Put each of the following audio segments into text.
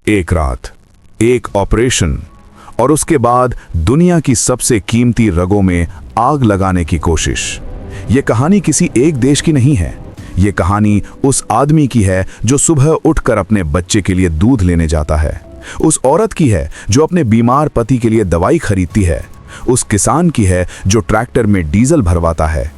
एक रात, एक ऑपरेशन और उसके बाद दुनिया की सबसे कीमती रगों में आग लगाने की कोशिश। ये कहानी किसी एक देश की नहीं है। ये कहानी उस आदमी की है जो सुबह उठकर अपने बच्चे के लिए दूध लेने जाता है, उस औरत की है जो अपने बीमार पति के लिए दवाई खरीदती है, उस किसान की है जो ट्रैक्टर में डीजल भरवाता है।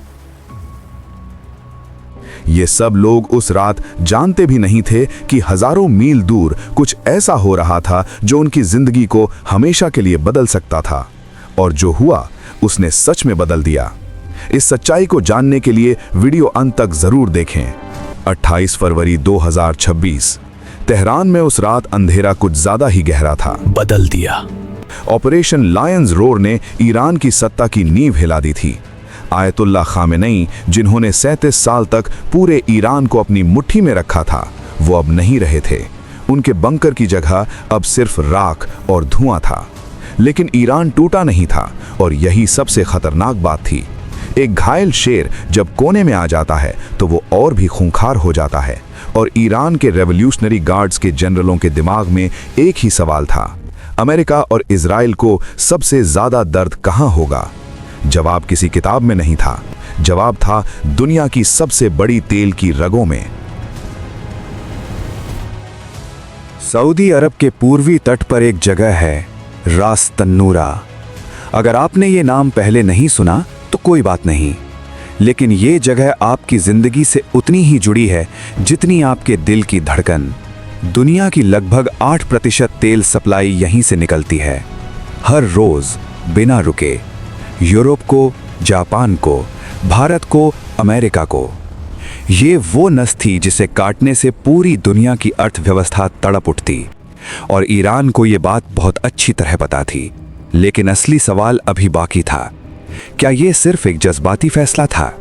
ये सब लोग उस रात जानते भी नहीं थे कि हजारों मील दूर कुछ ऐसा हो रहा था जो उनकी जिंदगी को हमेशा के लिए बदल सकता था, और जो हुआ उसने सच में बदल दिया। इस सच्चाई को जानने के लिए वीडियो अंत तक जरूर देखें। 28 फरवरी 2026, तेहरान में उस रात अंधेरा कुछ ज्यादा ही गहरा था। बदल दिया। ऑपरेशन लायंस रोर ने ईरान की सत्ता की नींव हिला दी थी। आयतुल्ला खामेनेई, जिन्होंने 37 साल तक पूरे ईरान को अपनी मुट्ठी में रखा था, वो अब नहीं रहे थे। उनके बंकर की जगह अब सिर्फ राख और धुआं था। लेकिन ईरान टूटा नहीं था, और यही सबसे खतरनाक बात थी। एक घायल शेर जब कोने में आ जाता है तो वो और भी खूंखार हो जाता है। और ईरान के रेवोल्यूशनरी गार्ड्स के जनरलों के दिमाग में एक ही सवाल था, अमेरिका और इजराइल को सबसे ज्यादा दर्द कहां होगा? जवाब किसी किताब में नहीं था, जवाब था दुनिया की सबसे बड़ी तेल की रगों में। सऊदी अरब के पूर्वी तट पर एक जगह है, रास तन्नूरा। अगर आपने ये नाम पहले नहीं सुना तो कोई बात नहीं, लेकिन ये जगह आपकी जिंदगी से उतनी ही जुड़ी है जितनी आपके दिल की धड़कन। दुनिया की लगभग 8% तेल सप्लाई यहीं से निकलती है, हर रोज बिना रुके। यूरोप को, जापान को, भारत को, अमेरिका को। ये वो नस थी जिसे काटने से पूरी दुनिया की अर्थव्यवस्था तड़प उठती, और ईरान को ये बात बहुत अच्छी तरह पता थी। लेकिन असली सवाल अभी बाकी था। क्या ये सिर्फ एक जज्बाती फैसला था,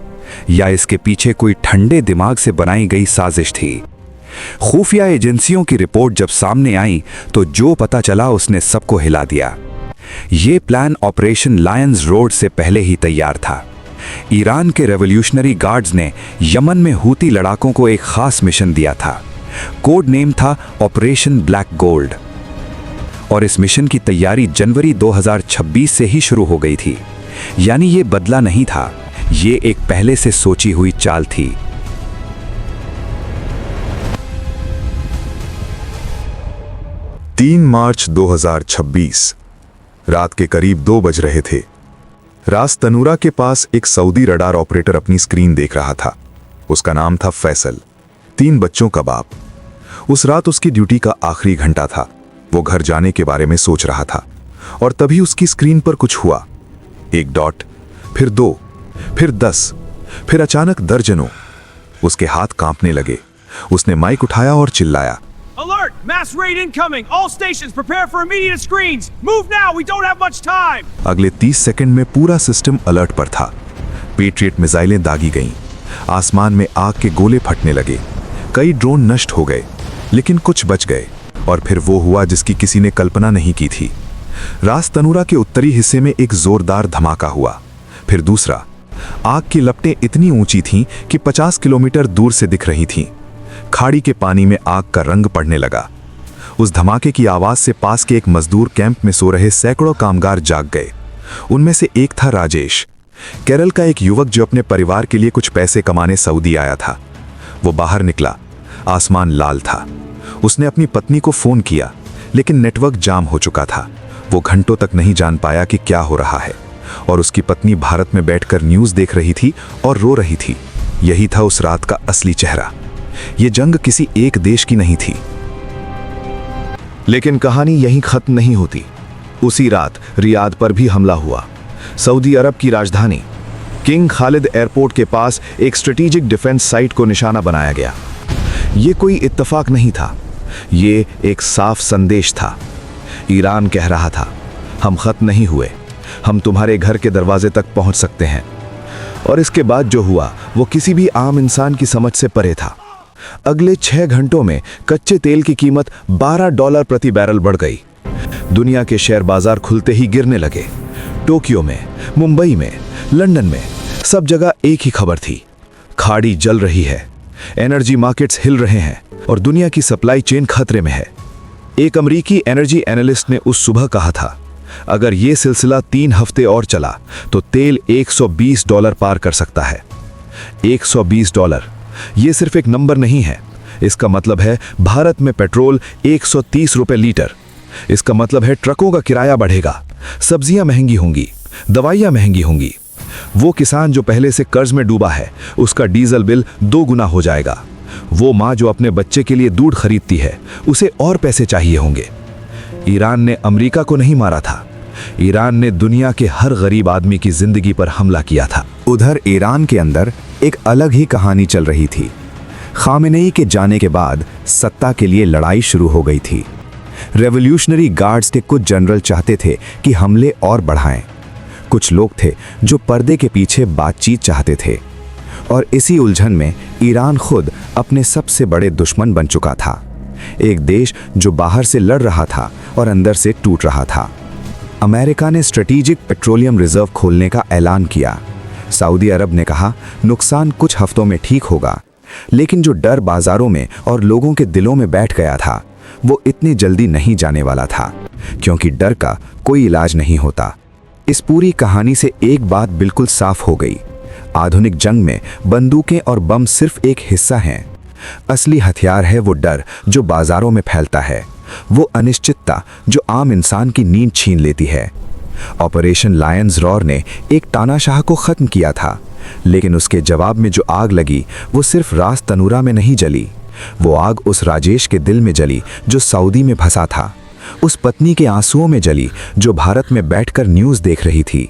या इसके पीछे कोई ठंडे दिमाग से बनाई गई साजिश थी? खुफिया एजेंसियों की रिपोर्ट जब सामने आई तो जो पता चला उसने सबको हिला दिया। ये प्लान ऑपरेशन लायंस रोड से पहले ही तैयार था। ईरान के रेवोल्यूशनरी गार्ड्स ने यमन में हूती लड़ाकों को एक खास मिशन दिया था। कोड नेम था ऑपरेशन ब्लैक गोल्ड, और इस मिशन की तैयारी जनवरी 2026 से ही शुरू हो गई थी। यानी ये बदला नहीं था, ये एक पहले से सोची हुई चाल थी। मार्च 2026, रात के करीब 2 बज रहे थे। रास तनूरा के पास एक सऊदी रडार ऑपरेटर अपनी स्क्रीन देख रहा था। उसका नाम था फैसल, 3 बच्चों का बाप। उस रात उसकी ड्यूटी का आखिरी घंटा था। वो घर जाने के बारे में सोच रहा था, और तभी उसकी स्क्रीन पर कुछ हुआ। 1 डॉट, फिर 2, फिर 10, फिर अचानक दर्जनों। उसके हाथ कांपने लगे। उसने माइक उठाया और चिल्लाया, Alert! Mass raid incoming! All stations prepare for immediate screens! Move now! We don't have much time! अगले 30 सेकंड में पूरा सिस्टम अलर्ट पर था। पेट्रियट मिसाइलें दागी गईं। आसमान में आग के गोले फटने लगे। कई ड्रोन नष्ट हो गए, लेकिन कुछ बच गए। और फिर वो हुआ जिसकी किसी ने कल्पना नहीं की थी। रास तनूरा के उत्तरी हिस्से में एक जोरदार धमाका हुआ, फिर दूसरा। आग की लपटें इतनी ऊंची थीं कि 50 किलोमीटर दूर से दिख रही थीं। खाड़ी के पानी में आग का रंग पड़ने लगा। उस धमाके की आवाज से पास के एक मजदूर कैंप में सो रहे सैकड़ों कामगार जाग गए। उनमें से एक था राजेश, केरल का एक युवक जो अपने परिवार के लिए कुछ पैसे कमाने सऊदी आया था। वो बाहर निकला। आसमान लाल था। उसने अपनी पत्नी को फोन किया, लेकिन नेटवर्क जाम हो चुका था। वो घंटों तक नहीं जान पाया कि क्या हो रहा है, और उसकी पत्नी भारत में बैठकर न्यूज़ देख रही थी और रो रही थी। यही था उस रात का असली चेहरा। ये जंग किसी एक देश की नहीं थी। लेकिन कहानी यहीं खत्म नहीं होती। उसी रात रियाद पर भी हमला हुआ। सऊदी अरब की राजधानी किंग खालिद एयरपोर्ट के पास एक स्ट्रेटेजिक डिफेंस साइट को निशाना बनाया गया। ये कोई इत्तेफाक नहीं था, ये एक साफ संदेश था। ईरान कह रहा था, हम खत्म नहीं हुए, हम तुम्हारे घर के दरवाजे तक पहुंच सकते हैं। और इसके बाद जो हुआ वो किसी भी आम इंसान की समझ से परे था। अगले 6 घंटों में कच्चे तेल की कीमत $12 प्रति बैरल बढ़ गई। दुनिया के शेयर बाजार खुलते ही गिरने लगे। टोक्यो में, मुंबई में, लंदन में, सब जगह एक ही खबर थी, खाड़ी जल रही है, एनर्जी मार्केट्स हिल रहे हैं और दुनिया की सप्लाई चेन खतरे में है। एक अमेरिकी एनर्जी एनालिस्ट ने उस सुबह कहा था, अगर ये सिलसिला 3 हफ्ते और चला तो तेल $120 पार कर सकता है। $120, ये सिर्फ एक नंबर नहीं है। इसका मतलब है भारत में पेट्रोल 130 रुपए लीटर। इसका मतलब है ट्रकों का किराया बढ़ेगा, सब्जियां महंगी होंगी, दवाइयां महंगी होंगी। वो किसान जो पहले से कर्ज में डूबा है, उसका डीजल बिल 2 गुना हो जाएगा। वो माँ जो अपने बच्चे के लिए दूध खरीदती है, उसे और पैसे चाहिए होंगे। ईरान ने अमेरिका को नहीं मारा था, ईरान ने दुनिया के हर गरीब आदमी की जिंदगी पर हमला किया था। उधर ईरान के अंदर एक अलग ही कहानी चल रही थी। खामेनेई के जाने के बाद सत्ता के लिए लड़ाई शुरू हो गई थी। रेवोल्यूशनरी गार्ड्स के कुछ जनरल चाहते थे कि हमले और बढ़ाएं। कुछ लोग थे जो पर्दे के पीछे बातचीत चाहते थे। और इसी उलझन में ईरान खुद अपने सबसे बड़े दुश्मन बन चुका था। एक देश जो बाहर से लड़ रहा था और अंदर से टूट रहा था। अमेरिका ने स्ट्रेटेजिक पेट्रोलियम रिजर्व खोलने का ऐलान किया। सऊदी अरब ने कहा नुकसान कुछ हफ्तों में ठीक होगा, लेकिन जो डर बाजारों में और लोगों के दिलों में बैठ गया था वो इतनी जल्दी नहीं जाने वाला था, क्योंकि डर का कोई इलाज नहीं होता। इस पूरी कहानी से एक बात बिल्कुल साफ हो गई, आधुनिक जंग में बंदूकें और बम सिर्फ एक हिस्सा हैं। असली हथियार है वो डर जो बाजारों में फैलता है, वो अनिश्चितता जो आम इंसान की नींद छीन लेती है। ऑपरेशन लायंस रॉर ने एक तानाशाह को खत्म किया था, लेकिन उसके जवाब में जो आग लगी वो सिर्फ रास तनूरा में नहीं जली। वो आग उस राजेश के दिल में जली जो सऊदी में फंसा था, उस पत्नी के आंसुओं में जली जो भारत में बैठकर न्यूज़ देख रही थी,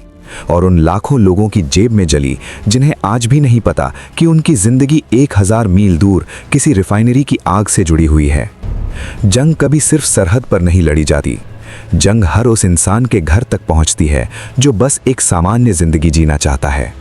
और उन लाखों लोगों की जेब में जली जिन्हें आज भी नहीं पता कि उनकी जिंदगी 1000 मील दूर किसी रिफाइनरी की आग से जुड़ी हुई है। जंग कभी सिर्फ सरहद पर नहीं लड़ी जाती, जंग हर उस इंसान के घर तक पहुंचती है जो बस एक सामान्य जिंदगी जीना चाहता है।